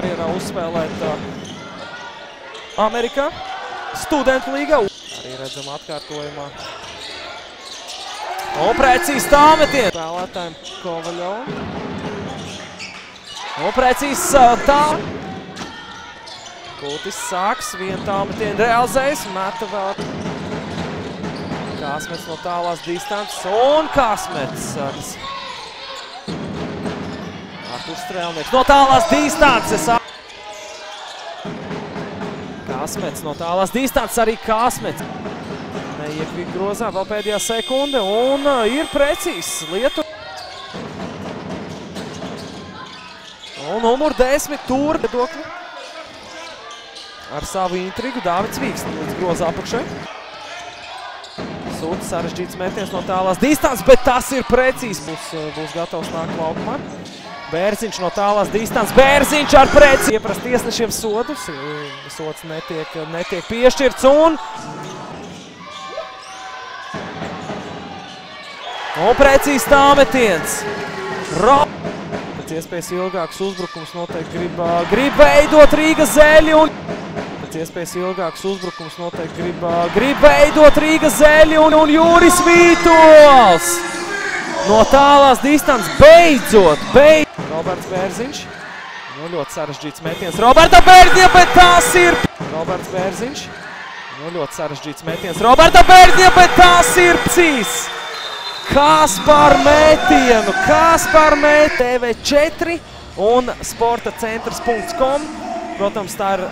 karjerā uzspēlēt Amerikā, studentu līgā. Arī redzam atkārtojumā. Un precīzi tāmetiens spēlētājiem Kovaļovam. Un precīzi tā. Kultis sāks, vienu tāmetienu realizējas, meta vēl. Kāsmets no tālās distances un Kāsmets. Arturs Strēlnieks no tālās distances. Kāsmets no tālās distances, arī Kāsmets. Neiekvīt grozā, vēl pēdējā sekunde un ir precīzs lietu. Un numur 10 tur viedokļi. Ar savu intrigu Dāvids Vīgs līdz groza apakšai. Sūta sarežģīts metiens no tālās distances, bet tas ir precīzs. Būs gatavs nākt laukumā. Bērziņš no tālās distances. Bērziņš ar precīzi. Ieprast tiesnešiem sodus. Sods netiek piešķirts un precīzi tāmetiens. Pēc iespējas ilgāks uzbrukums noteikti grib veidot Rīgas Zeļi un iespējas ilgāks uzbrukums noteikti grib veidot Rīgas Zeļi un Jūris Vītols. No tālās distances beidzot. Roberts Bērziņš. Ļoti sarežģīts metiens Roberta Bērziņa, bet tas ir. Roberts Bērziņš. Ļoti sarežģīts metiens Roberta Bērziņa, bet tas ir precīzs. Kas par metienu? TV4 un sportacentrs.com. Protams, tā ir